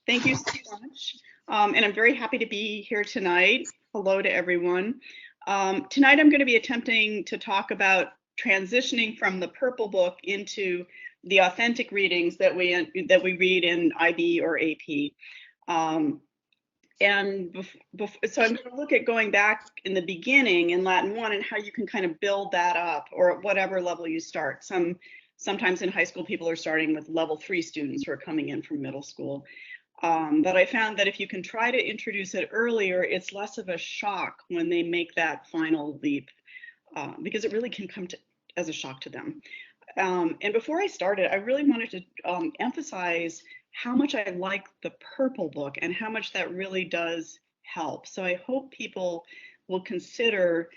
Thank you so much. And I'm very happy to be here tonight. Hello to everyone. Tonight I'm going to be attempting to talk about transitioning from the purple book into the authentic readings that we read in IB or AP. So I'm going to look at going back in the beginning in Latin 1 and how you can kind of build that up, or at whatever level you start. Sometimes in high school, people are starting with level 3 students who are coming in from middle school. But I found that if you can try to introduce it earlier, it's less of a shock when they make that final leap, because it really can come as a shock to them. And before I started, I really wanted to emphasize how much I like the purple book and how much that really does help. So I hope people will consider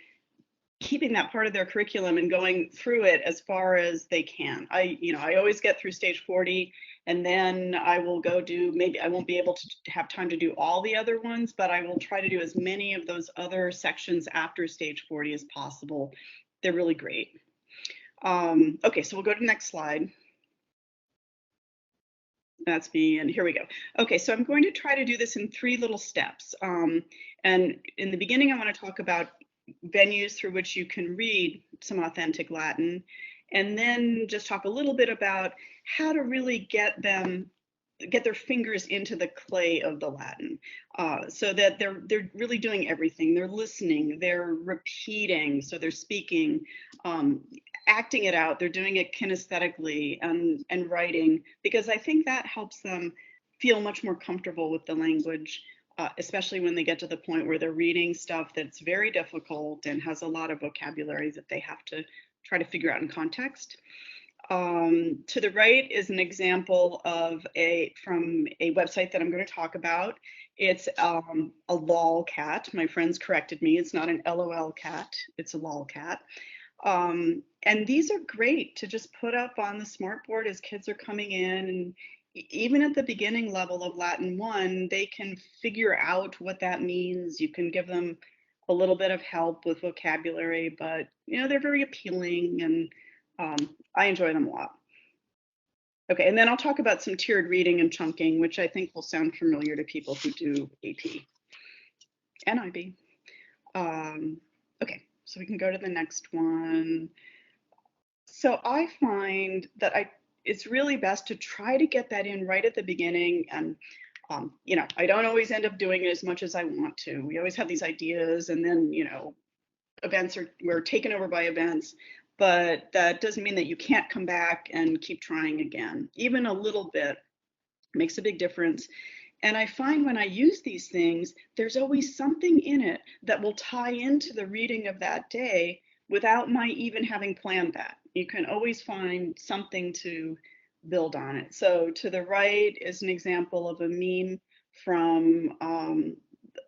keeping that part of their curriculum and going through it as far as they can. I always get through stage 40, and then I will go do, maybe I won't be able to have time to do all the other ones, but I will try to do as many of those other sections after stage 40 as possible. They're really great. Okay, so we'll go to the next slide. That's me, and here we go. Okay, so I'm going to try to do this in 3 little steps. And in the beginning, I want to talk about venues through which you can read some authentic Latin, and then just talk a little bit about how to really get their fingers into the clay of the Latin, so that they're really doing everything. They're listening, they're repeating, so they're speaking, acting it out, they're doing it kinesthetically, and writing, because I think that helps them feel much more comfortable with the language, especially when they get to the point where they're reading stuff that's very difficult and has a lot of vocabulary that they have to try to figure out in context. To the right is an example of from a website that I'm going to talk about. It's a lol cat. My friends corrected me. It's not an LOL cat. It's a lol cat. And these are great to just put up on the smartboard as kids are coming in, and even at the beginning level of Latin 1, they can figure out what that means. You can give them a little bit of help with vocabulary, but they're very appealing, and I enjoy them a lot. Okay, and then I'll talk about some tiered reading and chunking, which I think will sound familiar to people who do AP and IB. Okay, so we can go to the next one. So I find that it's really best to try to get that in right at the beginning, and I don't always end up doing it as much as I want to. We always have these ideas, and then we're taken over by events, but that doesn't mean that you can't come back and keep trying again. Even a little bit makes a big difference. And I find when I use these things, there's always something in it that will tie into the reading of that day without my even having planned that. You can always find something to build on it. So to the right is an example of a meme from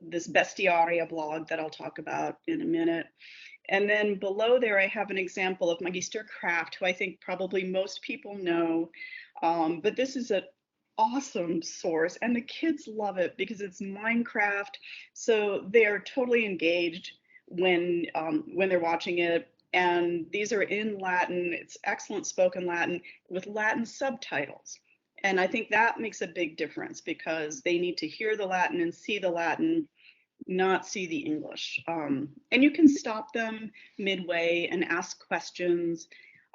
this Bestiaria blog that I'll talk about in a minute. And then below there, I have an example of Magister Kraft, who I think probably most people know. But this is an awesome source, and the kids love it because it's Minecraft. So they're totally engaged when they're watching it. And these are in Latin. It's excellent spoken Latin with Latin subtitles. And I think that makes a big difference because they need to hear the Latin and see the Latin, not see the English. And you can stop them midway and ask questions.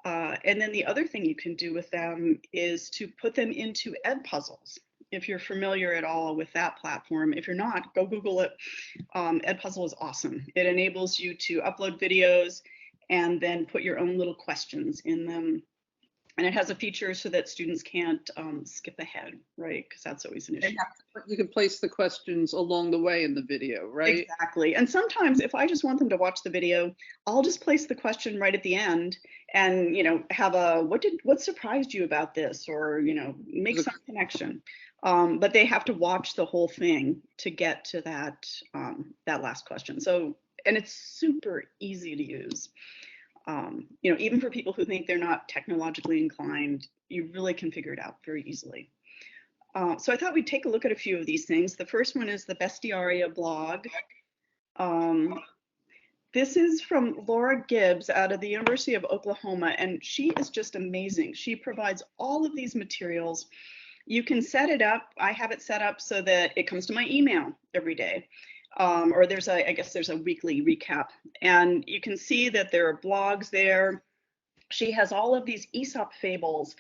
And then the other thing you can do with them is to put them into Edpuzzles. If you're familiar at all with that platform. If you're not, go Google it. Edpuzzle is awesome. It enables you to upload videos and then put your own little questions in them. And it has a feature so that students can't skip ahead, right? Because that's always an issue. You can place the questions along the way in the video, right? Exactly. And sometimes if I just want them to watch the video, I'll just place the question right at the end and, have what surprised you about this? Or, make some connection. But they have to watch the whole thing to get to that last question. So, and it's super easy to use. Even for people who think they're not technologically inclined, you really can figure it out very easily. So I thought we'd take a look at a few of these things. The first one is the Bestiaria blog. This is from Laura Gibbs out of the University of Oklahoma, and she is just amazing. She provides all of these materials You can set it up. I have it set up so that it comes to my email every day. Or I guess there's a weekly recap. And you can see that there are blogs there. She has all of these Aesop fables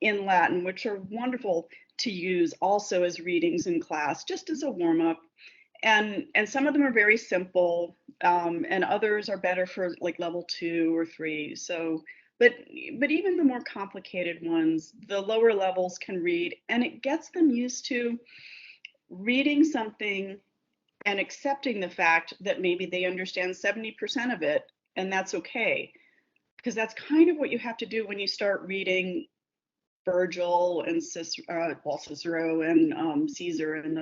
in Latin, which are wonderful to use also as readings in class, just as a warm up. And some of them are very simple, and others are better for like level 2 or 3. So, but even the more complicated ones, the lower levels can read, and it gets them used to reading something and accepting the fact that maybe they understand 70% of it, and that's okay. Because that's kind of what you have to do when you start reading Virgil and Cicero and Caesar and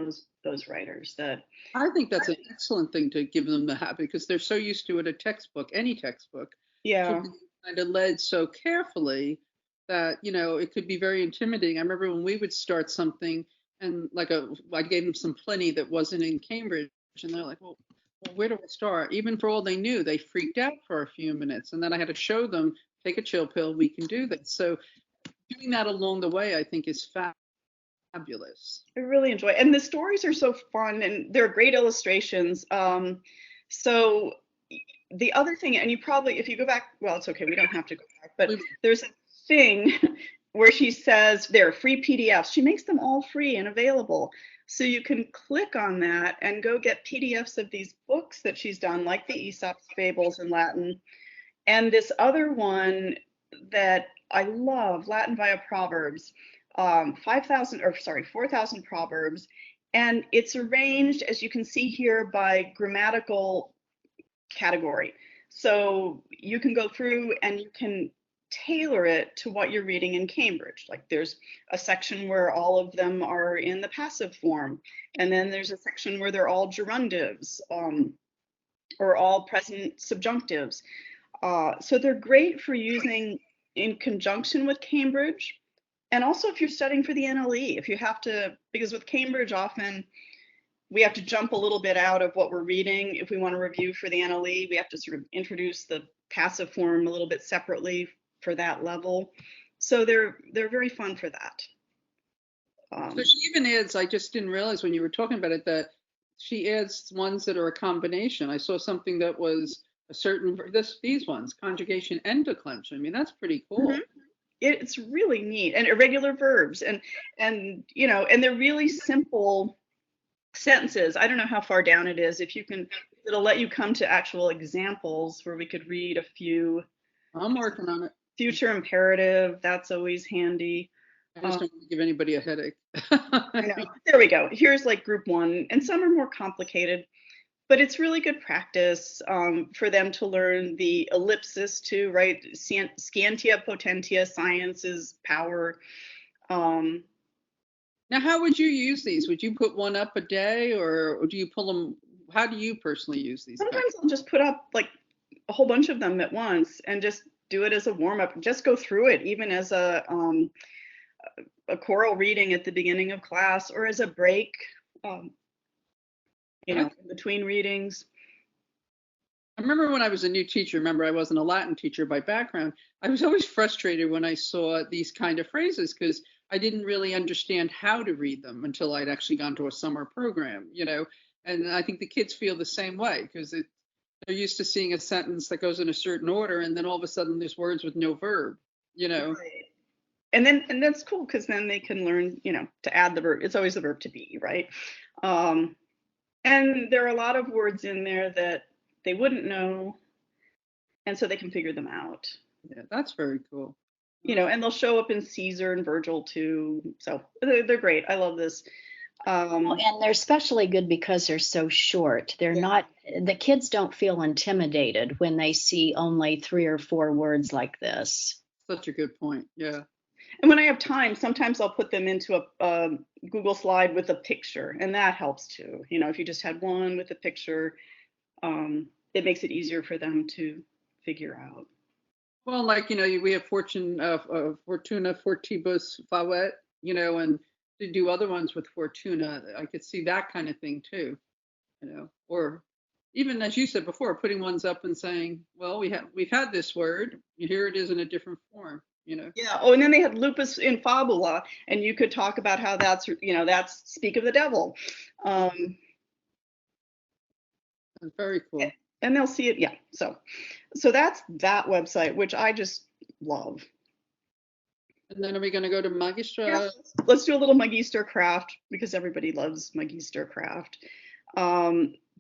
those writers. That I think that's an excellent thing to give them the habit because they're so used to it, a textbook, any textbook, to yeah, be kind of led so carefully that, it could be very intimidating. I remember when we would start something and I gave them some plenty that wasn't in Cambridge and they're like, well, where do I start? Even for all they knew, they freaked out for a few minutes. And then I had to show them, take a chill pill, we can do this. So doing that along the way, I think is fabulous. I really enjoy it. And the stories are so fun and they're great illustrations. So the other thing, and you probably, if you go back, well, it's okay, we don't have to go back, but there's a thing where she says there are free PDFs. She makes them all free and available. So you can click on that and go get PDFs of these books that she's done, like the Aesop Fables in Latin. And this other one that I love, Latin via Proverbs, 4,000 Proverbs. And it's arranged, as you can see here, by grammatical category. So you can go through and you can tailor it to what you're reading in Cambridge. Like there's a section where all of them are in the passive form, and then there's a section where they're all gerundives, or all present subjunctives. So they're great for using in conjunction with Cambridge. And also if you're studying for the NLE, if you have to, because with Cambridge often we have to jump a little bit out of what we're reading. If we want to review for the NLE, we have to sort of introduce the passive form a little bit separately for that level. So they're very fun for that. So she even adds, I just didn't realize when you were talking about it, that she adds ones that are a combination. I saw something that was a certain, these ones, conjugation and declension. I mean, that's pretty cool. Mm-hmm. It's really neat. And irregular verbs and they're really simple sentences. I don't know how far down it is. If you can, it'll let you come to actual examples where we could read a few. I'm working on it. Future imperative, that's always handy. I just don't want to give anybody a headache. I know. There we go. Here's like group 1, and some are more complicated, but it's really good practice for them to learn the ellipsis too, right? Scientia potentia, science is power. Now, how would you use these? Would you put one up a day, or do you pull them? How do you personally use these? Sometimes I'll just put up like a whole bunch of them at once and just do it as a warm up. Just go through it, even as a choral reading at the beginning of class or as a break, in between readings. I remember when I was a new teacher, I wasn't a Latin teacher by background. I was always frustrated when I saw these kind of phrases because I didn't really understand how to read them until I'd actually gone to a summer program, and I think the kids feel the same way because they're used to seeing a sentence that goes in a certain order and then all of a sudden there's words with no verb, Right. And that's cool because then they can learn, to add the verb. It's always the verb to be, right? And there are a lot of words in there that they wouldn't know, and so they can figure them out. Yeah, that's very cool. And they'll show up in Caesar and Virgil too. So they're great. I love this. And they're especially good because they're so short. They're not, the kids don't feel intimidated when they see only 3 or 4 words like this. Such a good point. Yeah. And when I have time, sometimes I'll put them into a Google slide with a picture, and that helps too. If you just had one with a picture, it makes it easier for them to figure out. Well, we have Fortuna Fortibus Fauet, and to do other ones with Fortuna, I could see that kind of thing too, or even as you said before, putting ones up and saying, well, we've had this word, here it is in a different form, you know. Yeah. Oh, and then they had lupus in fabula, and you could talk about how that's, that's speak of the devil. That's very cool. And they'll see it. Yeah. So that's that website, which I just love. And then are we going to go to Magistra? Yeah, let's do a little Magister craft because everybody loves Magister craft.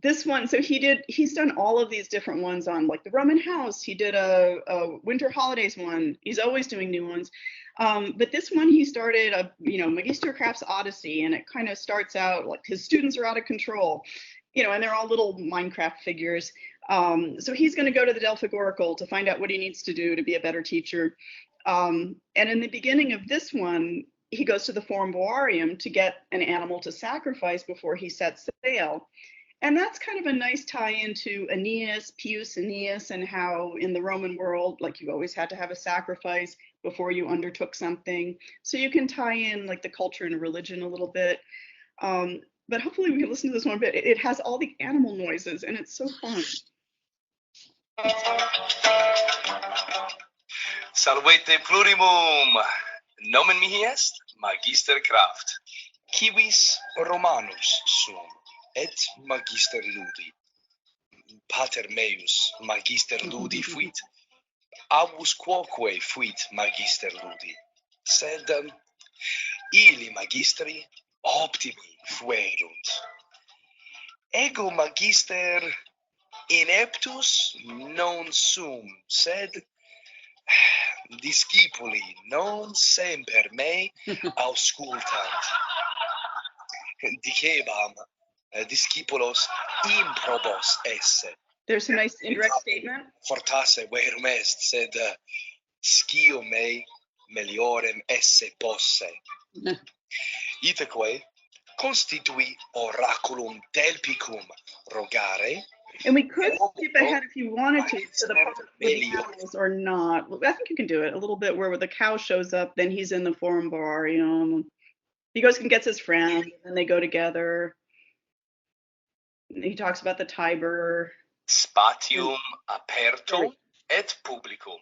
This one, so he's done all of these different ones on like the Roman house. He did a winter holidays one. He's always doing new ones. But this one he started Magister Krabs Odyssey, and it kind of starts out like his students are out of control, and they're all little Minecraft figures. So he's going to go to the Delphic Oracle to find out what he needs to do to be a better teacher. And in the beginning of this one, he goes to the Forum Boarium to get an animal to sacrifice before he sets sail. And that's kind of a nice tie-in to Aeneas, Pius Aeneas, and how in the Roman world, like you always had to have a sacrifice before you undertook something. So you can tie in like the culture and religion a little bit. But hopefully we can listen to this one a bit. It has all the animal noises and it's so fun. Salvete plurimum, nomen mihi est Magister Craft, civis Romanus sum, et Magister Ludi. Pater meus Magister Ludi fuit, abus quoque fuit Magister Ludi, sed illi Magistri optimi fuerunt. Ego Magister ineptus non sum, sed discipuli non semper me auscultant. Dicebam discipulos improbos esse. There's a nice indirect statement. Fortasse verum est, sed scio me meliorem esse posse. Itaque constitui oraculum delpicum rogare. And we could skip ahead if you wanted to the part with the animals or not. Well, I think you can do it a little bit where the cow shows up, then he's in the Forum Boarium. He goes and gets his friend, and they go together. He talks about the Tiber. Spatium apertum et publicum.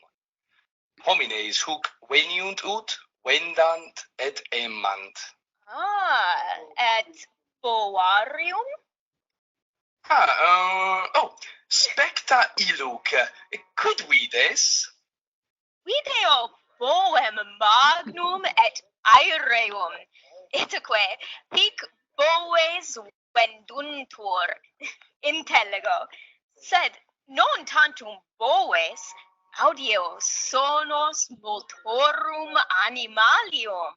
Homines huc veniunt ut, vendant et emmant. Et boarium? Specta illuc, quid vides? Video boem magnum et aereum. Itaque hic boes venduntur intellego, sed non tantum boes, audio sonos motorum animalium.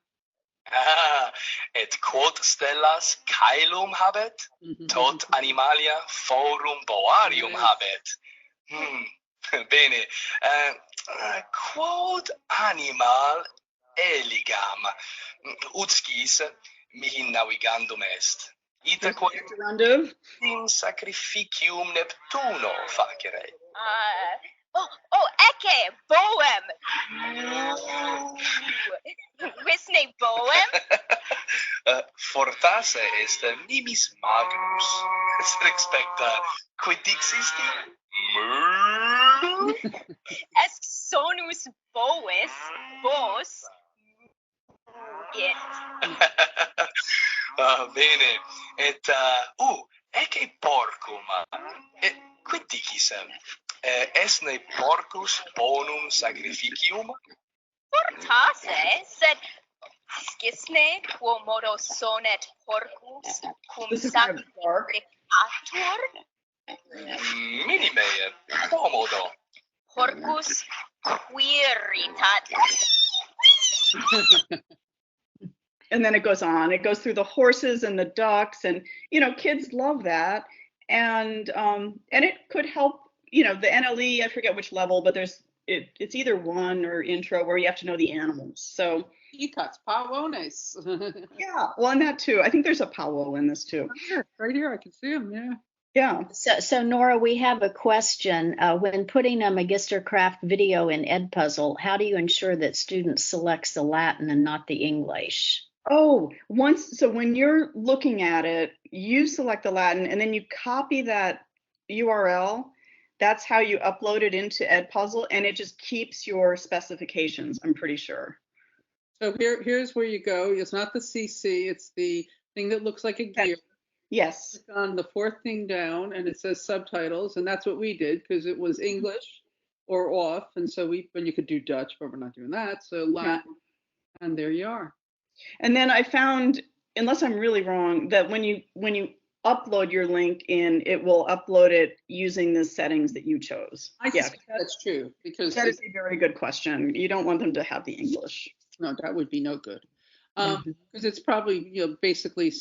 Et quod stellas caelum habet, tot animalia forum boarium habet. Bene, quod animal eligam, utscis mihi navigandum est. Itaque in sacrificium Neptuno facere. Ecce boem. Visne boem? Fortasse est nimis magnus. Sed expecta quid dixisti? Est sonus bois, bos. Bene, et ecce porcum. Quid dicis? Esne porcus bonum sacrificium? Fortasse, sed scisne quomodo sonet porcus cum sacrificator? Minime, quomodo. Porcus quiritat. And then it goes on. It goes through the horses and the ducks, and kids love that. And it could help. The NLE, I forget which level, but it's either one or intro where you have to know the animals. So Ecots, pavones. yeah, well, and that too. I think there's a pavo in this too. Right here, I can see him. Yeah. Yeah. So Nora, we have a question. When putting a Magister Craft video in Edpuzzle, how do you ensure that students select the Latin and not the English? Oh, when you're looking at it, you select the Latin and then you copy that URL, that's how you upload it into Edpuzzle, and it just keeps your specifications, I'm pretty sure. So here's where you go. It's not the CC, it's the thing that looks like a gear. Yes. Click on the fourth thing down, and it says subtitles, and that's what we did because it was English or off, and so when you could do Dutch, but we're not doing that. So Latin, and there you are. And then I found, unless I'm really wrong, that when you upload your link in, it will upload it using the settings that you chose. I think that's true, because that is a very good question. You don't want them to have the English. No, that would be no good. Because it's probably, basically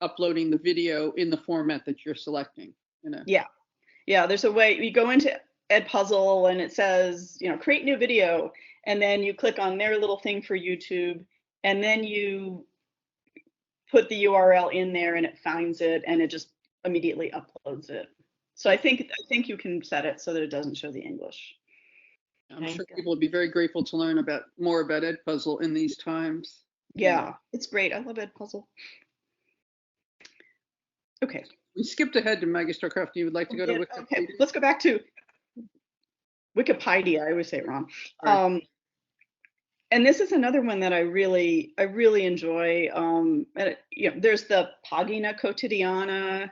uploading the video in the format that you're selecting, Yeah. Yeah, there's a way. You go into Edpuzzle and it says, create new video, and then you click on their little thing for YouTube, and then you put the URL in there and it finds it and it just immediately uploads it. So I think you can set it so that it doesn't show the English. I'm sure people would be very grateful to learn more about Edpuzzle in these times. Yeah, it's great. I love Edpuzzle. Okay. We skipped ahead to Magistercraft. You would like to go to Wikipedia? Okay, let's go back to Wikipedia. I always say it wrong. Right. And this is another one that I really enjoy. There's the PoggiNakota.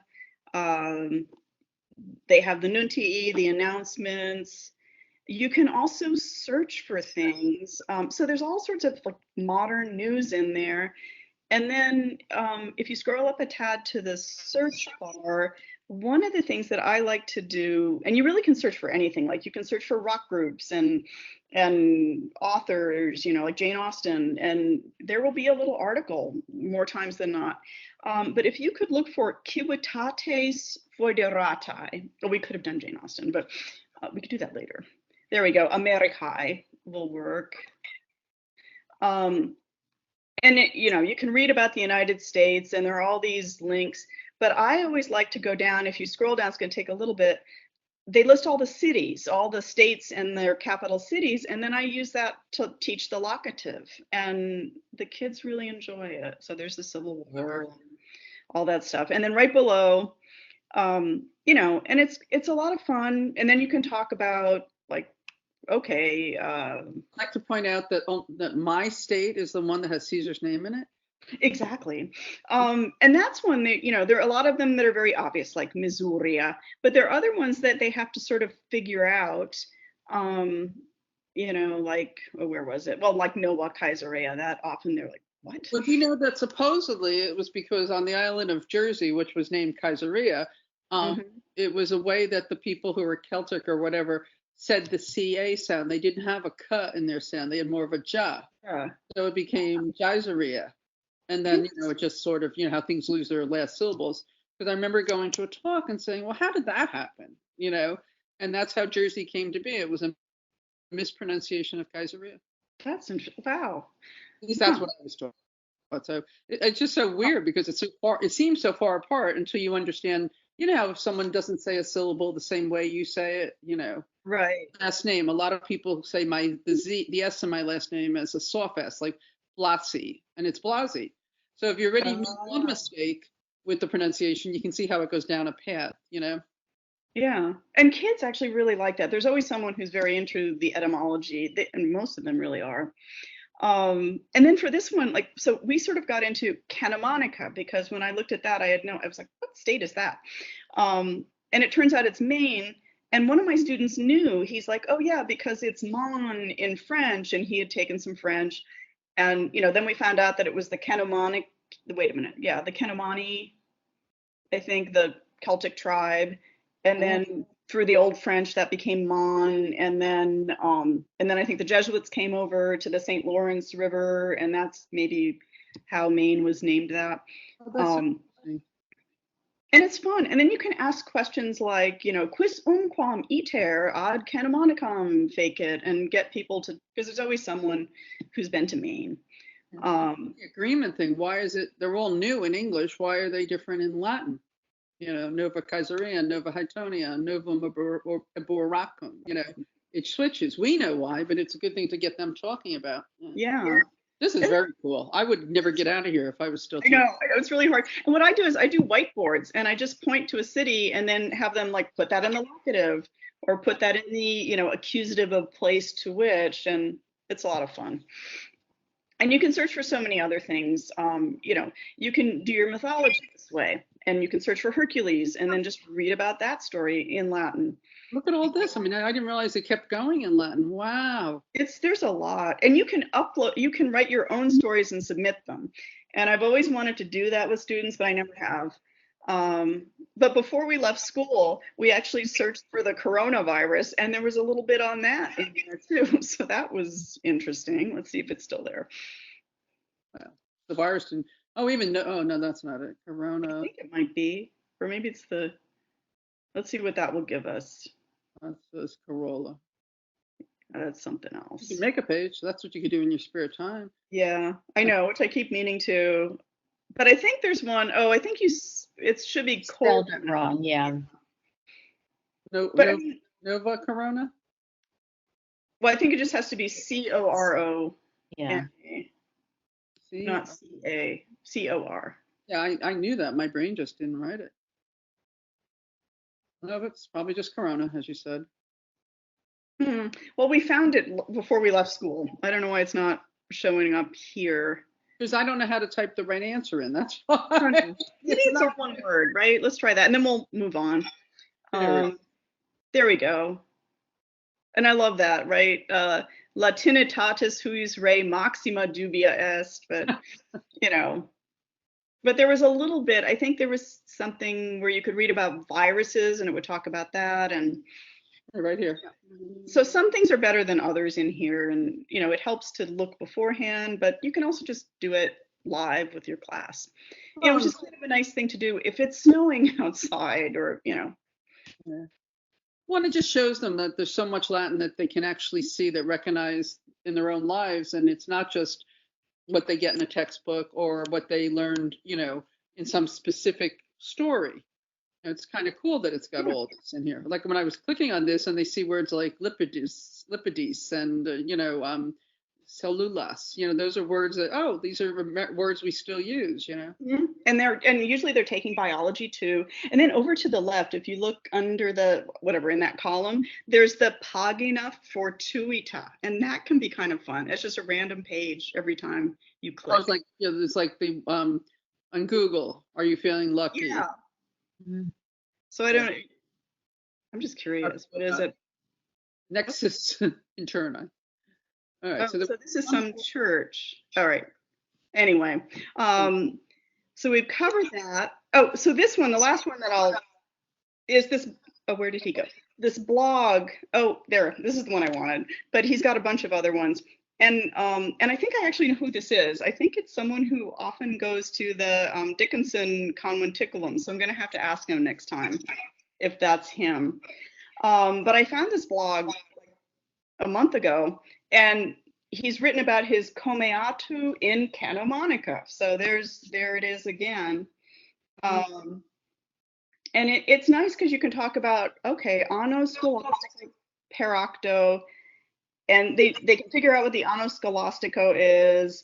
They have the Nuntii, the announcements. You can also search for things. So there's all sorts of modern news in there. And then if you scroll up a tad to the search bar, one of the things that I like to do, and you really can search for anything, like you can search for rock groups and authors, like Jane Austen, and there will be a little article more times than not. But if you could look for Civitates Foederatae, we could have done Jane Austen, but we could do that later. There we go. Americae will work. And you can read about the United States, and there are all these links. But I always like to go down. If you scroll down, it's going to take a little bit. They list all the cities, all the states and their capital cities, and then I use that to teach the locative, and the kids really enjoy it. So there's the Civil War, all that stuff, and then right below, and it's a lot of fun. And then you can talk about okay. I'd like to point out that my state is the one that has Caesar's name in it. Exactly. And that's one that, there are a lot of them that are very obvious, like Missouri, but there are other ones that they have to sort of figure out, where was it? Well, like Nova Caesarea, that often they're like, what? Well, that supposedly it was because on the island of Jersey, which was named Caesarea, it was a way that the people who were Celtic or whatever said the CA sound. They didn't have a K in their sound. They had more of a J. Yeah. So it became Caesarea. And then, it just sort of, how things lose their last syllables. Because I remember going to a talk and saying, well, how did that happen? And that's how Jersey came to be. It was a mispronunciation of Caesarea. That's interesting. Wow. At least that's what I was taught. So it's just so weird because it's so far, it seems so far apart until you understand, if someone doesn't say a syllable the same way you say it, Right. Last name. A lot of people say the S in my last name as a soft S, like Blasi, and it's Blasi. So if you already make one mistake with the pronunciation, you can see how it goes down a path, Yeah, and kids actually really like that. There's always someone who's very into the etymology, and most of them really are. And then for this one, so we sort of got into Canomonica, because when I looked at that, I was like, what state is that? And it turns out it's Maine. And one of my students knew. He's like, oh yeah, because it's Mon in French, and he had taken some French. And then we found out that it was the Canomonic. Wait a minute, yeah, the Canomani, I think, the Celtic tribe, and then through the Old French that became Mon, and then I think the Jesuits came over to the St. Lawrence River, and that's maybe how Maine was named that. And it's fun. And then you can ask questions like, quis unquam iter ad Canomonicam fecit, and get people to, because there's always someone who's been to Maine. The agreement thing, why is it, they're all new in English, why are they different in Latin? Nova Caesarea, Nova Hytonia, Novum Eboracum, it switches. We know why, but it's a good thing to get them talking about. Yeah. This is very cool. I would never get out of here if I was still I know it's really hard. And what I do is I do whiteboards and I just point to a city and then have them like put that in the locative or put that in the, accusative of place to which, and it's a lot of fun. And you can search for so many other things. You can do your mythology this way, and you can search for Hercules and then just read about that story in Latin. Look at all this. I mean, I didn't realize it kept going in Latin. Wow. There's a lot, and you can write your own stories and submit them. And I've always wanted to do that with students, but I never have. But before we left school, we actually searched for the coronavirus, and there was a little bit on that in there too. So that was interesting. Let's see if it's still there. Wow. The virus didn't. Oh, no, that's not it. Corona. I think it might be, or maybe it's the. Let's see what that will give us. That says Corolla. That's something else. You can make a page. That's what you could do in your spare time. Yeah, I know, which I keep meaning to. But I think there's one. Oh, I think it should be spelled it wrong. Yeah. Nova Corona? Well, I think it just has to be CORO. Yeah. Not CA. COR. Yeah, I knew that. My brain just didn't write it. No, it's probably just Corona, as you said. Well, we found it before we left school. I don't know why it's not showing up here. Because I don't know how to type the right answer in. That's why. You need some one word, right? Let's try that, and then we'll move on. There we go. And I love that, right? Latinitatis huius re maxima dubia est, but But there was a little bit. I think there was something where you could read about viruses, and it would talk about that, and right here. So some things are better than others in here, and it helps to look beforehand, but you can also just do it live with your class, which is kind of a nice thing to do if it's snowing outside, or Yeah. Well, it just shows them that there's so much Latin that they can actually see, that recognize in their own lives, and it's not just what they get in a textbook or what they learned, in some specific story. It's kind of cool that it's got all this in here. Like when I was clicking on this and they see words like lipidus and, cellulas, those are words that, these are words we still use, Mm-hmm. And usually they're taking biology too. And then over to the left, if you look under the, whatever, in that column, there's the pagina fortuita. And that can be kind of fun. It's just a random page every time you click. It's like, it's like the, on Google, are you feeling lucky? Yeah. Mm-hmm. So I'm just curious. What is it? Nexus interna. All right. So this is some church. All right. Anyway, so we've covered that. Oh, so this one, the last one is this. Oh, where did he go? This blog. Oh, there. This is the one I wanted. But he's got a bunch of other ones. And I think I actually know who this is. I think it's someone who often goes to the Dickenson Calm. So I'm going to have to ask him next time if that's him. But I found this blog a month ago, and he's written about his comeatu in Canomonica. So there it is again. And it's nice because you can talk about, anno scholastico per octo. And they can figure out what the anno scholastico is,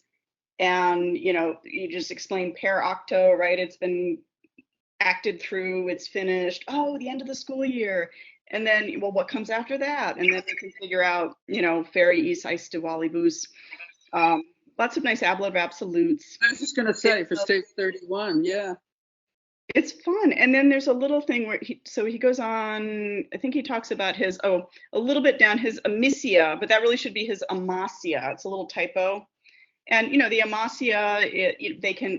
and you just explain per octo, right? It's been acted through, it's finished. Oh, the end of the school year, and then what comes after that? And then they can figure out, feri is aestivalibus. Lots of nice ablative absolutes. I was just gonna say for stage 31, yeah. It's fun. And then there's a little thing where he goes on, I think he talks about his, a little bit down, his amicia, but that really should be his amasia. It's a little typo. And, the amasia,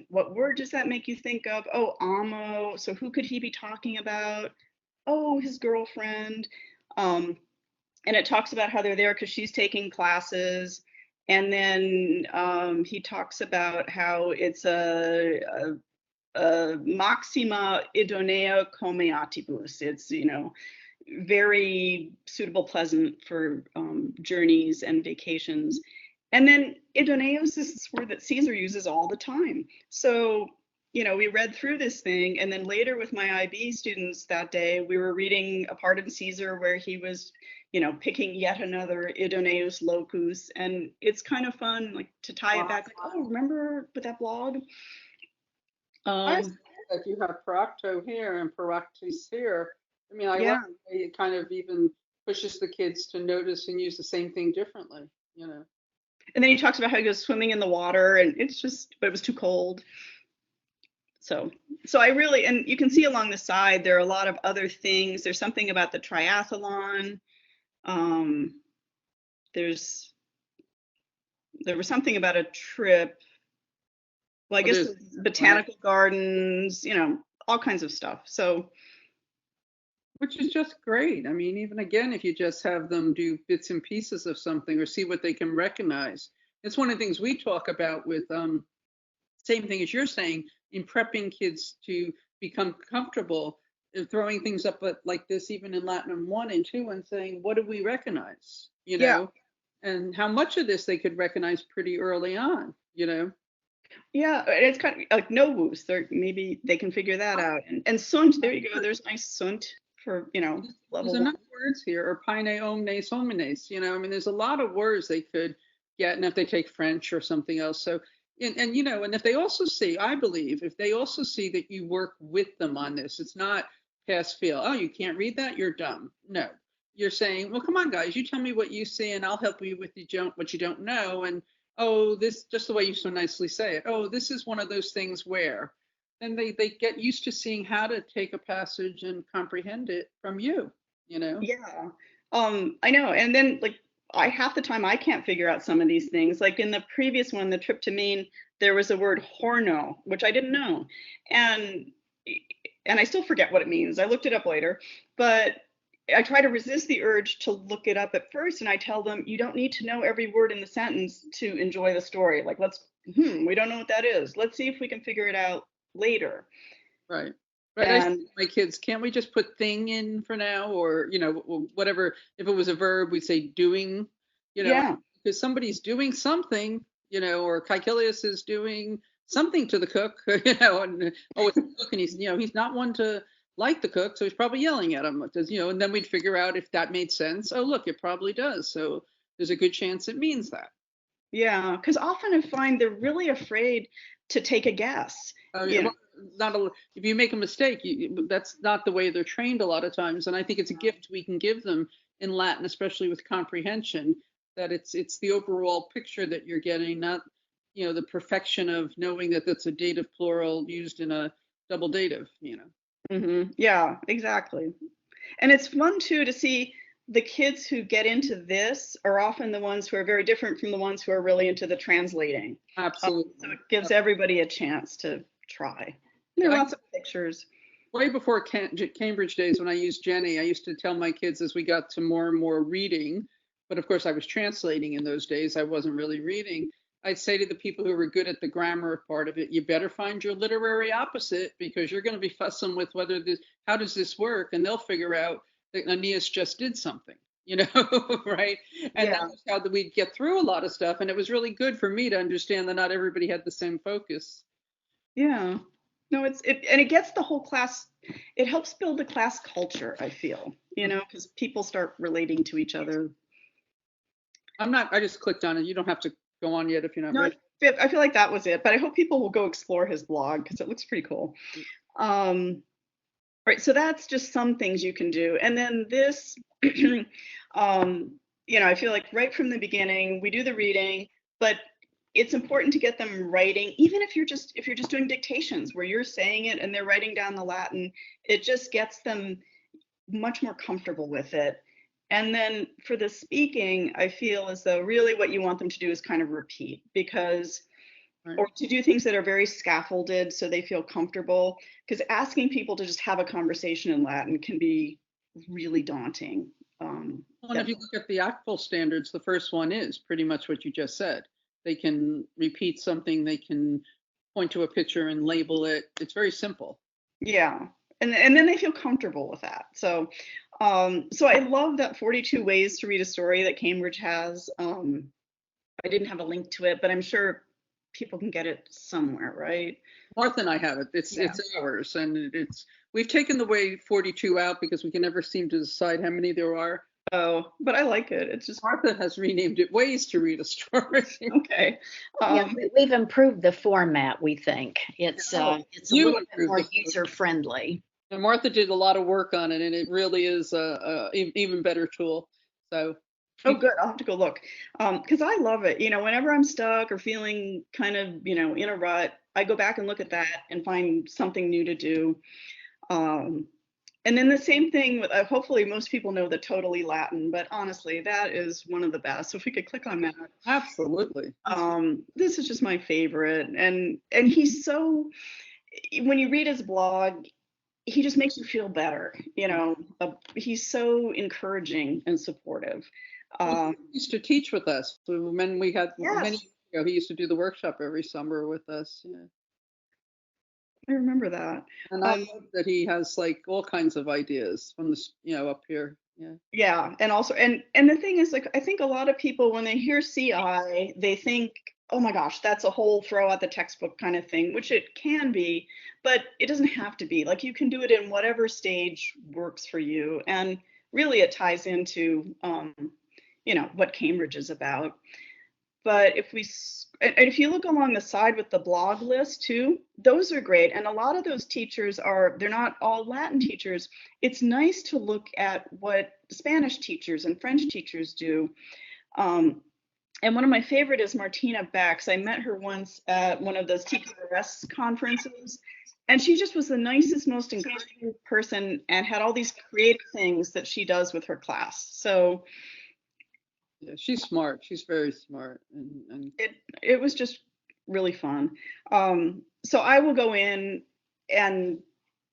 what word does that make you think of? Oh, amo. So who could he be talking about? Oh, his girlfriend. And it talks about how they're there because she's taking classes. And then he talks about how it's a maxima idonea comeatibus. It's, very suitable, pleasant for journeys and vacations. And then idoneos is this word that Caesar uses all the time. So we read through this thing, and then later with my IB students that day, we were reading a part in Caesar where he was, picking yet another idoneus locus, and it's kind of fun, like to tie it back, like, oh, remember with that blog? I see that you have Paracto here and Paractis here. I mean, I Yeah. love the way it kind of even pushes the kids to notice and use the same thing differently, And then he talks about how he goes swimming in the water, and but it was too cold. So I really, and you can see along the side, there are a lot of other things. There's something about the triathlon. There was something about a trip. Well, I guess there's botanical gardens, all kinds of stuff. So, which is just great. I mean, even again, if you just have them do bits and pieces of something or see what they can recognize. It's one of the things we talk about with same thing as you're saying, in prepping kids to become comfortable, throwing things up like this, even in Latin 1 and 2, and saying, what do we recognize? And how much of this they could recognize pretty early on, Yeah, it's kind of like novus. Maybe they can figure that out. And sunt, there you go. There's nice sunt for, level There's enough words here, or paine omnes homines, I mean, there's a lot of words they could get, and if they take French or something else. So, and if they also see, I believe, if they also see that you work with them on this, it's not pass fail. Oh, you can't read that? You're dumb. No, you're saying, well, come on, guys, you tell me what you see, and I'll help you with what you don't know. And oh, this, just the way you so nicely say it. Oh, this is one of those things where, and they get used to seeing how to take a passage and comprehend it from you, Yeah. I know. And then like half the time I can't figure out some of these things. Like in the previous one, the trip to Maine, there was a word horno, which I didn't know. And I still forget what it means. I looked it up later, but I try to resist the urge to look it up at first, and I tell them, you don't need to know every word in the sentence to enjoy the story. Like, we don't know what that is. Let's see if we can figure it out later. Right. Right. I say to my kids, can't we just put thing in for now, or whatever? If it was a verb, we'd say doing. Because somebody's doing something, or Caecilius is doing something to the cook, and it's the cook, and he's not one to like the cook, so he's probably yelling at him. And then we'd figure out if that made sense. Oh, look, it probably does. So there's a good chance it means that. Yeah, because often I find they're really afraid to take a guess. If you make a mistake, that's not the way they're trained a lot of times. And I think it's a gift we can give them in Latin, especially with comprehension, that it's the overall picture that you're getting, not the perfection of knowing that that's a dative plural used in a double dative. Mm-hmm. Yeah, exactly. And it's fun too to see the kids who get into this are often the ones who are very different from the ones who are really into the translating. Absolutely. So it gives everybody a chance to try. There are lots of pictures. Way before Cambridge days, when I used Jenny, I used to tell my kids as we got to more and more reading, but of course I was translating in those days, I wasn't really reading. I'd say to the people who were good at the grammar part of it, you better find your literary opposite, because you're going to be fussing with how does this work? And they'll figure out that Aeneas just did something, right? And that was how we'd get through a lot of stuff. And it was really good for me to understand that not everybody had the same focus. Yeah. No, and it gets the whole class, it helps build the class culture, I feel, because people start relating to each other. I just clicked on it. You don't have to go on yet if you're not ready. I feel like that was it, but I hope people will go explore his blog because it looks pretty cool. Right, so that's just some things you can do. And then this, I feel like right from the beginning, we do the reading, but it's important to get them writing, even if you're just doing dictations where you're saying it and they're writing down the Latin, it just gets them much more comfortable with it. And then for the speaking, I feel as though really what you want them to do is kind of repeat, or to do things that are very scaffolded so they feel comfortable, because asking people to just have a conversation in Latin can be really daunting. If you look at the ACTFL standards, the first one is pretty much what you just said. They can repeat something, they can point to a picture and label it. It's very simple. Yeah. And then they feel comfortable with that. So I love that 42 ways to read a story that Cambridge has. I didn't have a link to it, but I'm sure people can get it somewhere, right? Martha and I have it. It's ours, and we've taken the way 42 out because we can never seem to decide how many there are. Oh, but I like it. It's just Martha has renamed it Ways to Read a Story. okay. Yeah, we've improved the format, we think. It's a little bit more user friendly. And Martha did a lot of work on it, and it really is a even better tool. So. Oh, good. I'll have to go look. Because I love it. You know, whenever I'm stuck or feeling kind of, you know, in a rut, I go back and look at that and find something new to do. And then the same thing with, hopefully most people know the Totally Latin, but honestly, that is one of the best. So if we could click on that. Absolutely. This is just my favorite. And he's so, when you read his blog, he just makes you feel better. You know, he's so encouraging and supportive. He used to teach with us when we had Yes. many years ago. He used to do the workshop every summer with us. Yeah. I remember that. And I love that he has like all kinds of ideas from this, you know, up here. Yeah. Yeah, and also, and the thing is, like, I think a lot of people when they hear CI, they think, oh my gosh, that's a whole throw out the textbook kind of thing, which it can be, but it doesn't have to be. Like, you can do it in whatever stage works for you, and really it ties into, you know, what Cambridge is about. But if you look along the side with the blog list too, those are great. And a lot of those teachers they're not all Latin teachers. It's nice to look at what Spanish teachers and French teachers do. And one of my favorite is Martina Bax. I met her once at one of those TPRS conferences, and she just was the nicest, most encouraging person and had all these creative things that she does with her class. So yeah, she's smart. She's very smart. And it was just really fun. So I will go in and,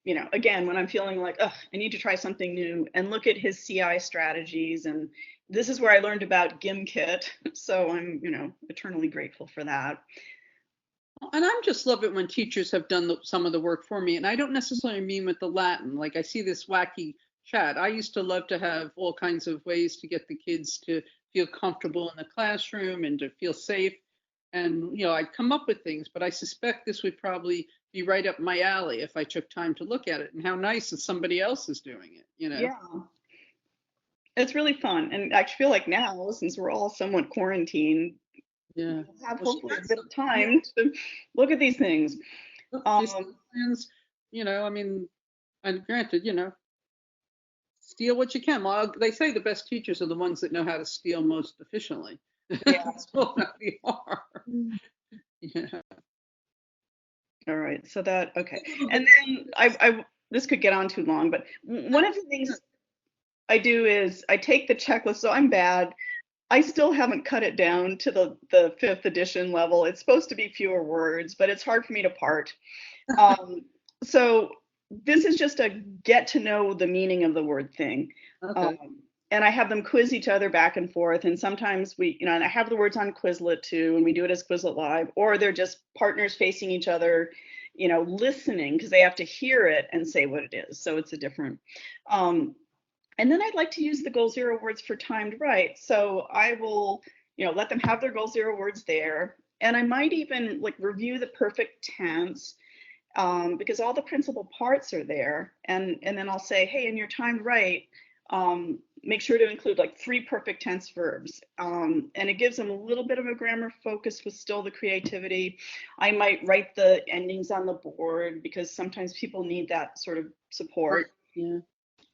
you know, again, when I'm feeling like, I need to try something new, and look at his CI strategies. And this is where I learned about GimKit. So I'm, you know, eternally grateful for that. And I just love it when teachers have done some of the work for me. And I don't necessarily mean with the Latin. Like, I see this wacky chat. I used to love to have all kinds of ways to get the kids to feel comfortable in the classroom and to feel safe. And, you know, I'd come up with things, but I suspect this would probably be right up my alley if I took time to look at it. And how nice that somebody else is doing it, you know? Yeah. It's really fun. And I feel like now, since we're all somewhat quarantined, yeah, we'll have hopefully a bit of time to look at these things. Plans, you know, I mean, and granted, you know, steal what you can. Well, they say the best teachers are the ones that know how to steal most efficiently. Yeah. That's what we are. Yeah. All right. So that, okay. And then I this could get on too long, but one of the things I do is I take the checklist. So I'm bad. I still haven't cut it down to the 5th edition level. It's supposed to be fewer words, but it's hard for me to part. So this is just a get to know the meaning of the word thing. Okay. And I have them quiz each other back and forth. And sometimes we, you know, and I have the words on Quizlet too, and we do it as Quizlet Live, or they're just partners facing each other, you know, listening, because they have to hear it and say what it is. So it's a different. And then I'd like to use the goal 0 words for timed right. So I will, you know, let them have their goal 0 words there. And I might even like review the perfect tense, because all the principal parts are there. And then I'll say, hey, in your timed right, make sure to include like 3 perfect tense verbs. And it gives them a little bit of a grammar focus with still the creativity. I might write the endings on the board because sometimes people need that sort of support. Yeah.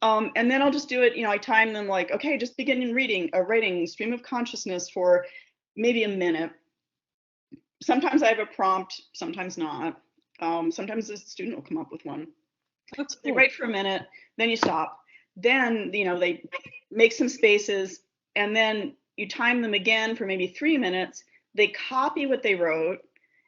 And then I'll just do it, you know, I time them like, okay, just begin writing stream of consciousness for maybe a minute. Sometimes I have a prompt, sometimes not. Sometimes the student will come up with one. That's cool. They write for a minute, then you stop. Then, you know, they make some spaces, and then you time them again for maybe 3 minutes. They copy what they wrote.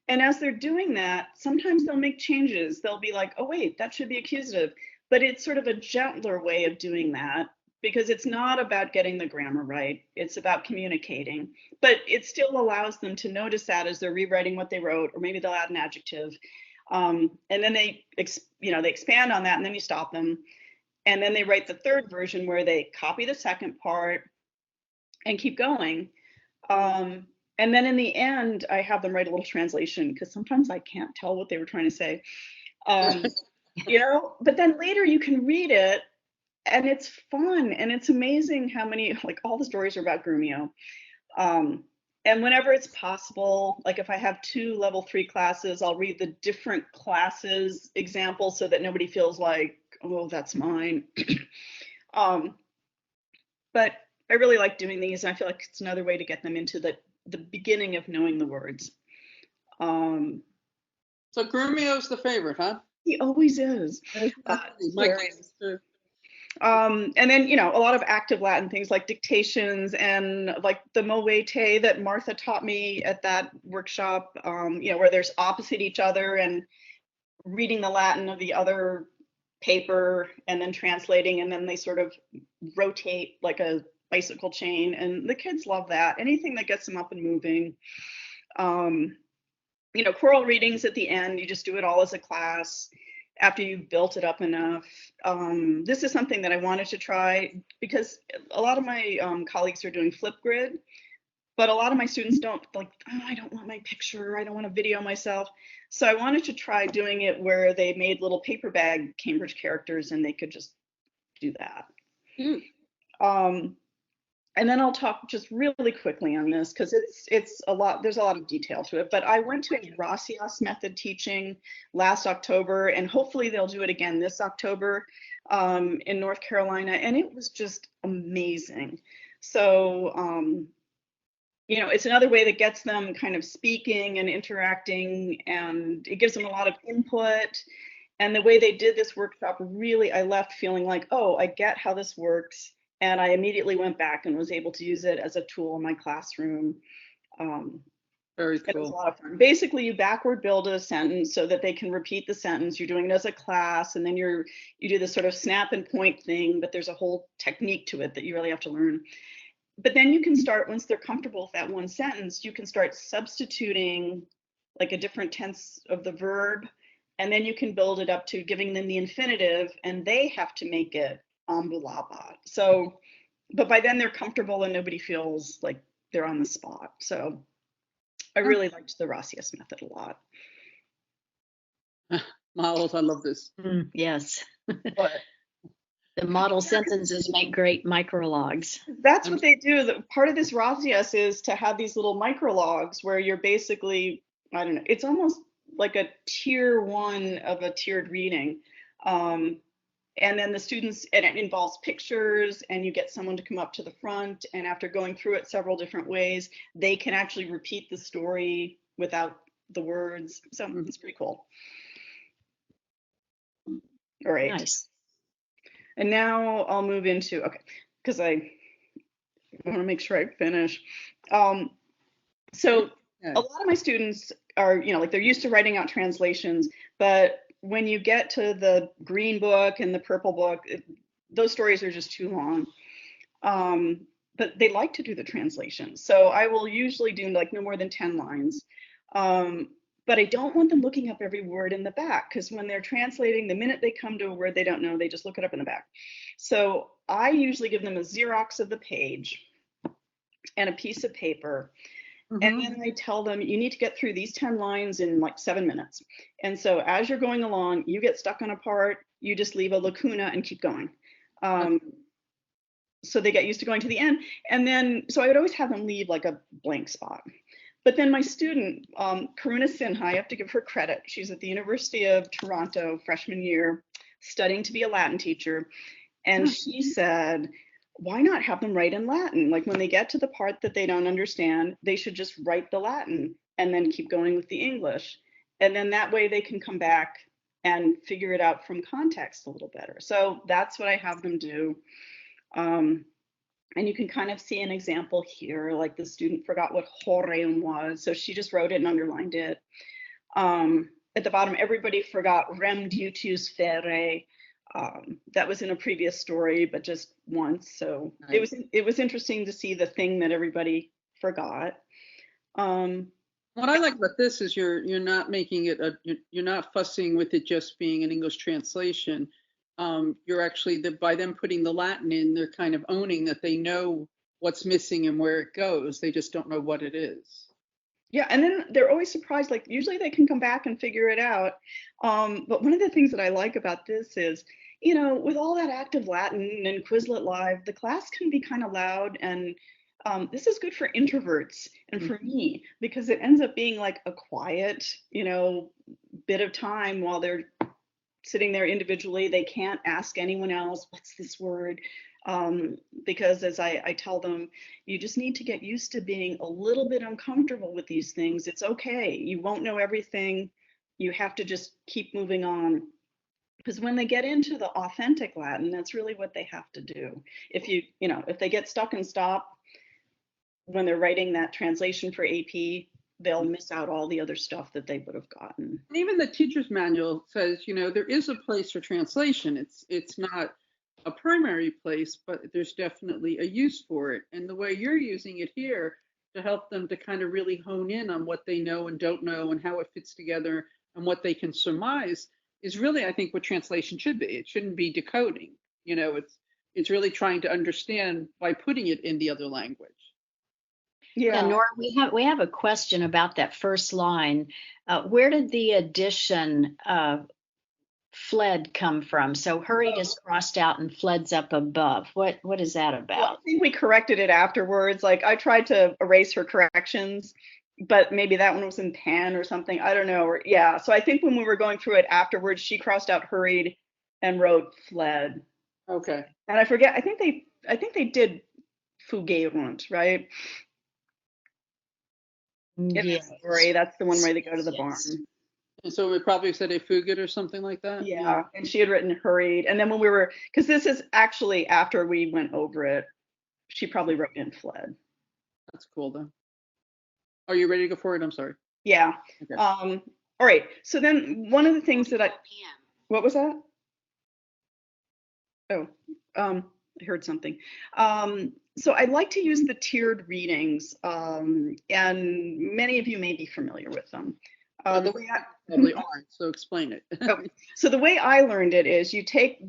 And as they're doing that, sometimes they'll make changes. They'll be like, oh, wait, that should be accusative. But it's sort of a gentler way of doing that, because it's not about getting the grammar right. It's about communicating. But it still allows them to notice that as they're rewriting what they wrote, or maybe they'll add an adjective. And then they expand on that, and then you stop them. And then they write the third version where they copy the second part and keep going. And then in the end, I have them write a little translation because sometimes I can't tell what they were trying to say. But then later you can read it and it's fun and it's amazing how many, like all the stories are about Grumio. And whenever it's possible, like if I have 2 level 3 classes, I'll read the different classes examples so that nobody feels like, oh, that's mine. But I really like doing these. And I feel like it's another way to get them into the beginning of knowing the words. So Grumio's the favorite, huh? He always is. My case too. And then, a lot of active Latin things like dictations and like the Moete that Martha taught me at that workshop, where there's opposite each other and reading the Latin of the other paper and then translating, and then they sort of rotate like a bicycle chain. And the kids love that. Anything that gets them up and moving. Choral readings at the end, you just do it all as a class after you've built it up enough. This is something that I wanted to try because a lot of my colleagues are doing Flipgrid, but a lot of my students don't, like, oh, I don't want my picture, I don't want to video myself. So I wanted to try doing it where they made little paper bag Cambridge characters and they could just do that. And then I'll talk just really quickly on this because it's a lot, there's a lot of detail to it, but I went to a Rasias method teaching last October, and hopefully they'll do it again this October in North Carolina, and it was just amazing. So, it's another way that gets them kind of speaking and interacting, and it gives them a lot of input. And the way they did this workshop, really, I left feeling like, oh, I get how this works. And I immediately went back and was able to use it as a tool in my classroom. Very cool. It was a lot of fun. Basically, you backward build a sentence so that they can repeat the sentence. You're doing it as a class, and then you do this sort of snap and point thing, but there's a whole technique to it that you really have to learn. But then you can start, once they're comfortable with that one sentence, you can start substituting like a different tense of the verb, and then you can build it up to giving them the infinitive, and they have to make it ambulaba. So, but by then they're comfortable and nobody feels like they're on the spot. So I really liked the Rasias method a lot. Models, I love this. Yes. But the model sentences make great micrologs. That's what they do. Part of this Rasias is to have these little micrologs where you're basically, I don't know, it's almost like a tier 1 of a tiered reading. And then the students, and it involves pictures, and you get someone to come up to the front, and after going through it several different ways, they can actually repeat the story without the words. So it's pretty cool. All right. Nice. And now I'll move into, because I want to make sure I finish. So a lot of my students are, like they're used to writing out translations, but when you get to the green book and the purple book, those stories are just too long. But they like to do the translation. So I will usually do like no more than 10 lines. But I don't want them looking up every word in the back, because when they're translating, the minute they come to a word they don't know, they just look it up in the back. So I usually give them a Xerox of the page and a piece of paper. And then I tell them, you need to get through these 10 lines in like 7 minutes. And so as you're going along, you get stuck on a part, you just leave a lacuna and keep going. So they get used to going to the end. And then, so I would always have them leave like a blank spot. But then my student, Karuna Sinha, I have to give her credit. She's at the University of Toronto, freshman year, studying to be a Latin teacher. And she said, why not have them write in Latin? Like when they get to the part that they don't understand, they should just write the Latin and then keep going with the English. And then that way they can come back and figure it out from context a little better. So that's what I have them do. And you can kind of see an example here, like the student forgot what horeum was. So she just wrote it and underlined it. At the bottom, everybody forgot rem diutus fere. That was in a previous story, but just once. So nice. It was interesting to see the thing that everybody forgot. What I like about this is you're not making it you're not fussing with it just being an English translation. You're actually by them putting the Latin in, they're kind of owning that they know what's missing and where it goes. They just don't know what it is. Yeah, and then they're always surprised. Like usually they can come back and figure it out. But one of the things that I like about this is, with all that active Latin and Quizlet Live, the class can be kind of loud, and this is good for introverts and for me because it ends up being like a quiet, bit of time while they're sitting there individually. They can't ask anyone else, what's this word? Because as I tell them, you just need to get used to being a little bit uncomfortable with these things. It's okay. You won't know everything. You have to just keep moving on. Because when they get into the authentic Latin, that's really what they have to do. If they get stuck and stop when they're writing that translation for AP, they'll miss out all the other stuff that they would have gotten. And even the teacher's manual says, there is a place for translation. It's not a primary place, but there's definitely a use for it. And the way you're using it here to help them to kind of really hone in on what they know and don't know and how it fits together and what they can surmise is really, I think, what translation should be. It shouldn't be decoding. It's really trying to understand by putting it in the other language. Yeah, Nora, we have a question about that first line. Where did the addition fled come from? So hurried is crossed out and fled's up above. What is that about? Well, I think we corrected it afterwards. Like I tried to erase her corrections, but maybe that one was in pen or something. I don't know. Yeah. So I think when we were going through it afterwards, she crossed out hurried and wrote fled. Okay. And I forget. I think they did fugerunt, right? Yes. Story, that's the one where they go to the barn. And so we probably said a fugit or something like that? Yeah, and she had written hurried. And then when we were, because this is actually after we went over it, she probably wrote in fled. That's cool, though. Are you ready to go for it? I'm sorry. Yeah. Okay. All right. So then one of the things that what was that? Oh, I heard something. So I like to use the tiered readings, and many of you may be familiar with them. The way I probably aren't, so explain it. So the way I learned it is you take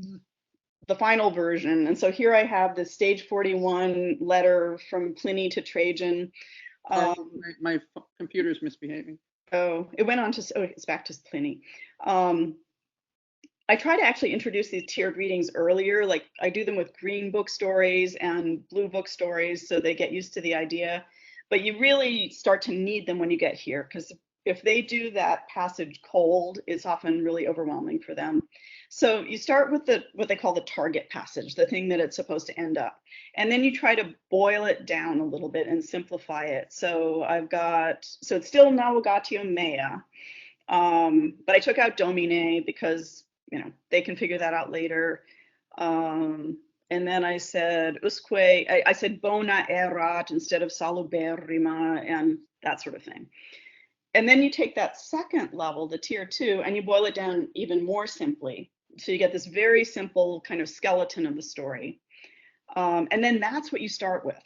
the final version, and so here I have the stage 41 letter from Pliny to Trajan. My computer's misbehaving. Oh, it went on to, it's back to Pliny. I try to actually introduce these tiered readings earlier. Like I do them with green book stories and blue book stories so they get used to the idea. But you really start to need them when you get here, because if they do that passage cold, it's often really overwhelming for them. So you start with what they call the target passage, the thing that it's supposed to end up. And then you try to boil it down a little bit and simplify it. So so it's still navigatio mea, but I took out domine because they can figure that out later. And then I said usque, I said bona erat instead of saluberrima and that sort of thing. And then you take that second level, the tier 2, and you boil it down even more simply. So you get this very simple kind of skeleton of the story. And then that's what you start with.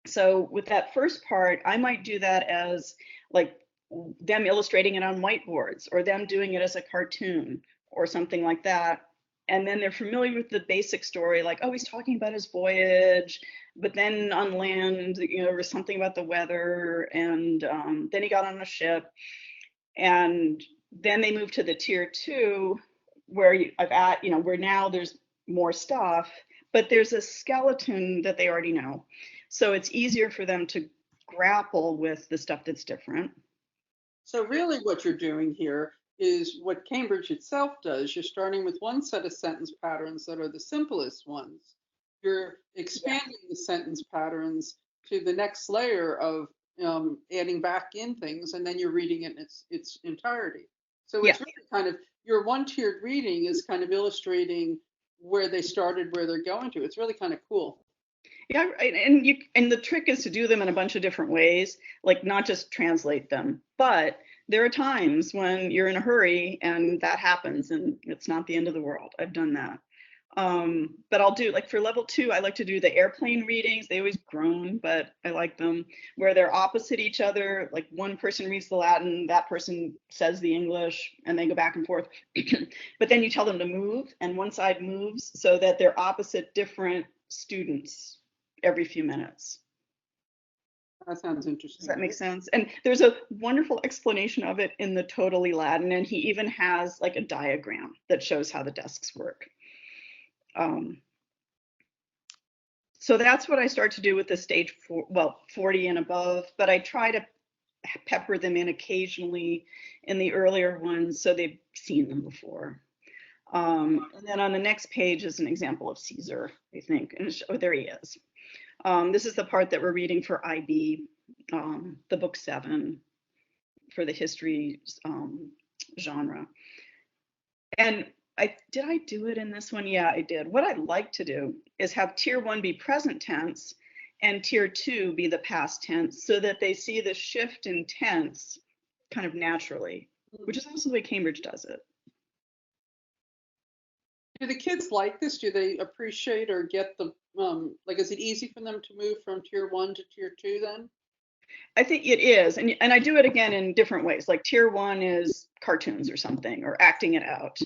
So with that first part, I might do that as like them illustrating it on whiteboards or them doing it as a cartoon or something like that. And then they're familiar with the basic story, like, oh, he's talking about his voyage, but then on land, there was something about the weather, and then he got on a ship. And then they move to the tier 2, where where now there's more stuff, but there's a skeleton that they already know. So it's easier for them to grapple with the stuff that's different. So really what you're doing here is what Cambridge itself does. You're starting with one set of sentence patterns that are the simplest ones. You're expanding the sentence patterns to the next layer of adding back in things, and then you're reading it in its entirety. So it's really kind of, your one-tiered reading is kind of illustrating where they started, where they're going to. It's really kind of cool. Yeah, and the trick is to do them in a bunch of different ways, like not just translate them, but there are times when you're in a hurry and that happens and it's not the end of the world. I've done that. But I'll do, like for level 2, I like to do the airplane readings. They always groan, but I like them, where they're opposite each other. Like one person reads the Latin, that person says the English, and they go back and forth. But then you tell them to move, and one side moves so that they're opposite different students. every few minutes. That sounds Does interesting. that make sense? And there's a wonderful explanation of it in the Totally Latin, and he even has like a diagram that shows how the desks work. So that's what I start to do with the stage 40 and above, but I try to pepper them in occasionally in the earlier ones so they've seen them before. And then on the next page is an example of Caesar, I think. And oh, there he is. This is the part that we're reading for IB, the book 7 for the history genre. And did I do it in this one? Yeah, I did. What I'd like to do is have tier 1 be present tense and tier 2 be the past tense so that they see the shift in tense kind of naturally, which is also the way Cambridge does it. Do the kids like this? Do they appreciate or get the, like, is it easy for them to move from tier 1 to tier 2 then? I think it is. And I do it again in different ways. Like tier 1 is cartoons or something, or acting it out.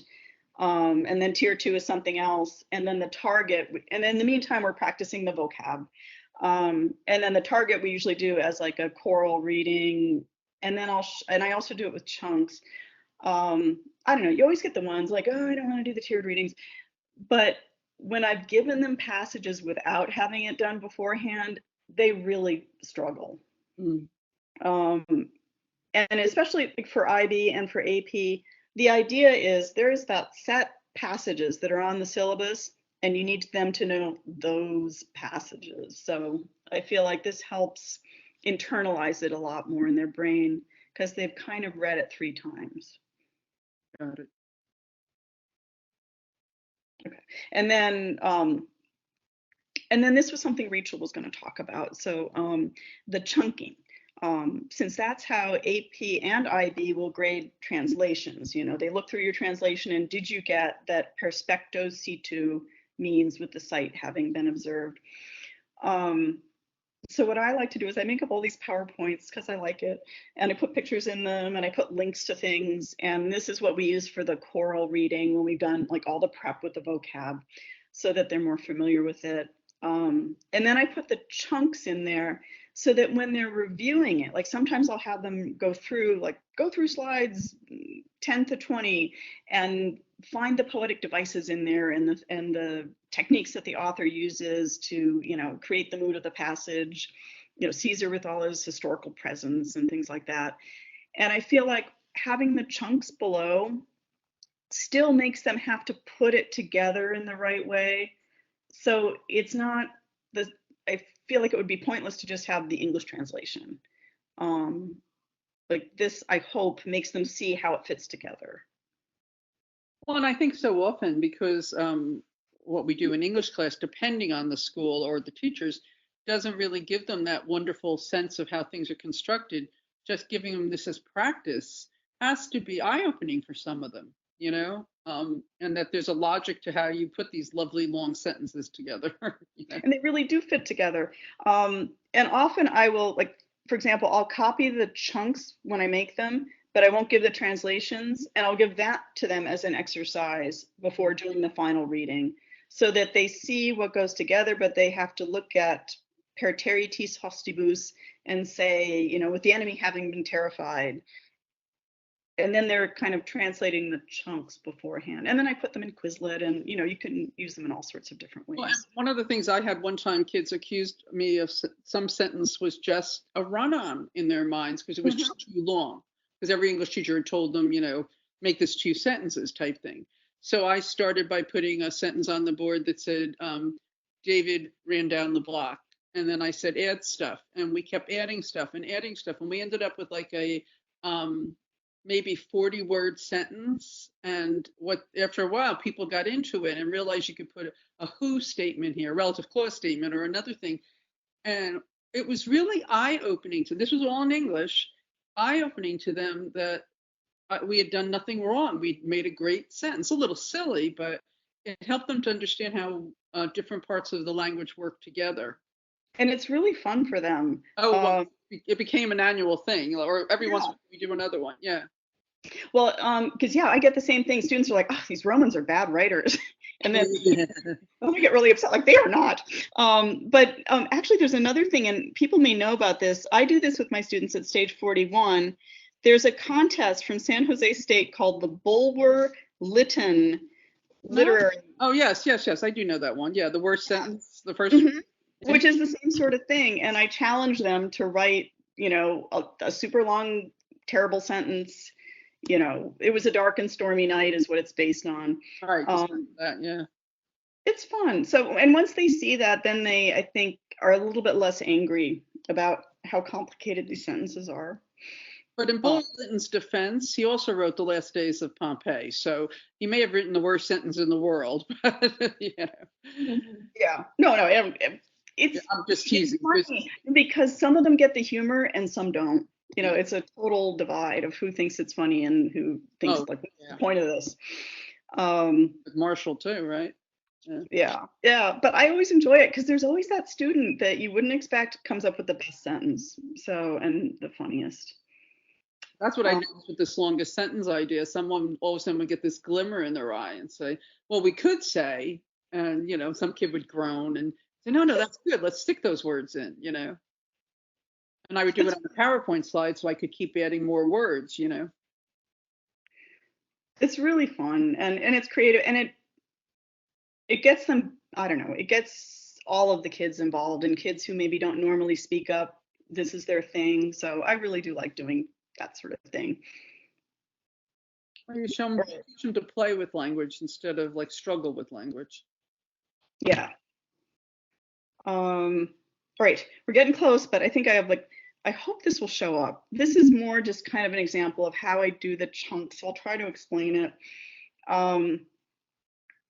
And then tier 2 is something else. And then the target, and in the meantime, we're practicing the vocab. And then the target we usually do as like a choral reading. And then I also do it with chunks. I don't know, you always get the ones like, oh, I don't want to do the tiered readings. But when I've given them passages without having it done beforehand, they really struggle. And especially for IB and for AP, the idea is there's that set passages that are on the syllabus, and you need them to know those passages. So I feel like this helps internalize it a lot more in their brain because they've kind of read it 3 times. Got it. Okay. And then this was something Rachel was going to talk about. So the chunking, since that's how AP and IB will grade translations, you know, they look through your translation and did you get that perspecto situ means with the site having been observed. So what I like to do is I make up all these PowerPoints because I like it, and I put pictures in them and I put links to things. And this is what we use for the choral reading when we've done like all the prep with the vocab so that they're more familiar with it. And then I put the chunks in there so that when they're reviewing it, like sometimes I'll have them go through slides 10 to 20 and find the poetic devices in there and the techniques that the author uses to, you know, create the mood of the passage, you know, Caesar with all his historical presence and things like that. And I feel like having the chunks below still makes them have to put it together in the right way. So it's not I feel like it would be pointless to just have the English translation. Like this, I hope, makes them see how it fits together. Well, and I think so often because what we do in English class, depending on the school or the teachers, doesn't really give them that wonderful sense of how things are constructed. Just giving them this as practice has to be eye-opening for some of them, you know, and that there's a logic to how you put these lovely long sentences together. You know? And they really do fit together. And often I will, like, for example, I'll copy the chunks when I make them, but I won't give the translations, and I'll give that to them as an exercise before doing the final reading so that they see what goes together, but they have to look at per territis hostibus and say, you know, with the enemy having been terrified. And then they're kind of translating the chunks beforehand. And then I put them in Quizlet, and, you know, you can use them in all sorts of different ways. Well, one of the things I had one time, kids accused me of some sentence was just a run-on in their minds because it was just too long. Because every English teacher had told them, you know, make this 2 sentences type thing. So I started by putting a sentence on the board that said, David ran down the block. And then I said, add stuff. And we kept adding stuff. And we ended up with like a maybe 40-word sentence. And after a while, people got into it and realized you could put a who statement here, a relative clause statement, or another thing. And it was really eye-opening. So this was all in English, eye-opening to them that we had done nothing wrong. We'd made a great sentence, a little silly, but it helped them to understand how different parts of the language work together. And it's really fun for them. Oh, well, it became an annual thing, or every once in a while we do another one. Yeah. Well, because I get the same thing. Students are like, oh, these Romans are bad writers. And then I get really upset, like they are not. But actually, there's another thing, and people may know about this. I do this with my students at Stage 41. There's a contest from San Jose State called the Bulwer-Lytton Literary. Oh, yes. I do know that one. Yeah, the worst sentence, the first. Which is the same sort of thing. And I challenge them to write, a super long, terrible sentence. It was a dark and stormy night is what it's based on. Right. Yeah. It's fun. So, and once they see that, then they, I think, are a little bit less angry about how complicated these sentences are. But in Bulwer-Lytton's defense, he also wrote The Last Days of Pompeii. So he may have written the worst sentence in the world. But, Yeah. No. I'm just teasing. Because some of them get the humor and some don't. It's a total divide of who thinks it's funny and who thinks what's the point of this. Marshall too, right? Yeah. But I always enjoy it because there's always that student that you wouldn't expect comes up with the best sentence. And the funniest. That's what I noticed with this longest sentence idea. Someone all of a sudden would get this glimmer in their eye and say, well, we could say, and some kid would groan and say, no, that's good. Let's stick those words in, And I would do it on the PowerPoint slide so I could keep adding more words, It's really fun and it's creative and it gets them, I don't know, it gets all of the kids involved and kids who maybe don't normally speak up. This is their thing. So I really do like doing that sort of thing. Well, you teach them to play with language instead of like struggle with language. Yeah. All right, we're getting close, but I think I hope this will show up. This is more just kind of an example of how I do the chunks. So I'll try to explain it.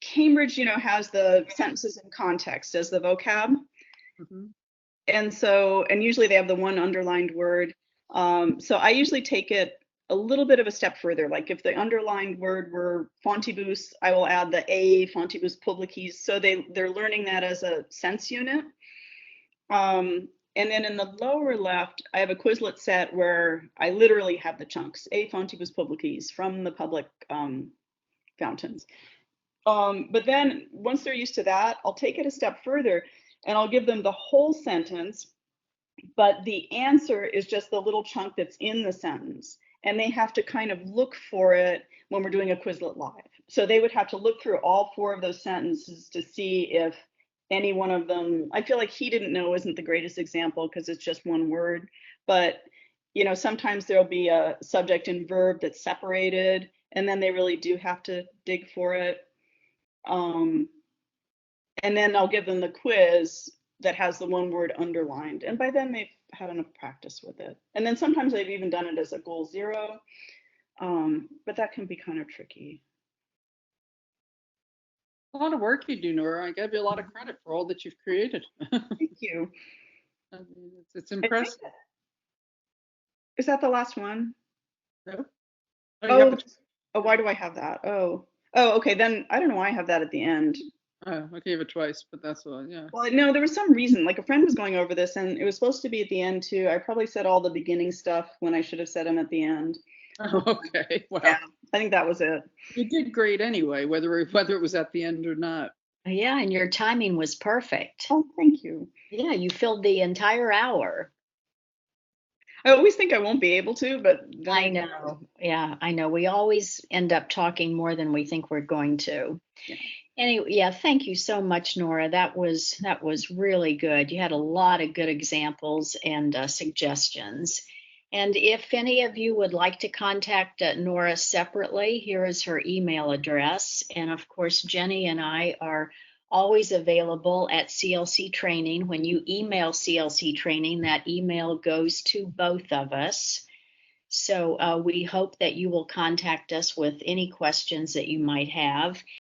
Cambridge, has the sentences in context as the vocab. Mm-hmm. And usually they have the one underlined word. So I usually take it a little bit of a step further. Like if the underlined word were fontibus, I will add the a fontibus publicis. So they're learning that as a sense unit. And then in the lower left, I have a Quizlet set where I literally have the chunks, a fontibus publicis from the public fountains. But then once they're used to that, I'll take it a step further and I'll give them the whole sentence, but the answer is just the little chunk that's in the sentence. And they have to kind of look for it when we're doing a Quizlet Live. So they would have to look through all 4 of those sentences to see if any one of them, I feel like he didn't know isn't the greatest example because it's just one word. But, sometimes there'll be a subject and verb that's separated, and then they really do have to dig for it. And then I'll give them the quiz that has the one word underlined. And by then they've had enough practice with it. And then sometimes they've even done it as a goal 0. But that can be kind of tricky. A lot of work you do, Nora. I give you a lot of credit for all that you've created. Thank you. I mean, it's impressive. Is that the last one? No. Why do I have that? Oh, okay. Then I don't know why I have that at the end. Oh, I gave it twice, but that's all. Yeah. Well, no, there was some reason. Like a friend was going over this, and it was supposed to be at the end too. I probably said all the beginning stuff when I should have said them at the end. Oh, okay. Wow. Yeah, I think that was it. You did great anyway, whether it was at the end or not. Yeah, and your timing was perfect. Oh, thank you. Yeah, you filled the entire hour. I always think I won't be able to, but I know. Yeah, I know. We always end up talking more than we think we're going to. Yeah. Anyway, yeah, thank you so much, Nora. That was really good. You had a lot of good examples and suggestions. And if any of you would like to contact Nora separately, here is her email address. And of course, Jenny and I are always available at CLC Training. When you email CLC Training, that email goes to both of us. So we hope that you will contact us with any questions that you might have.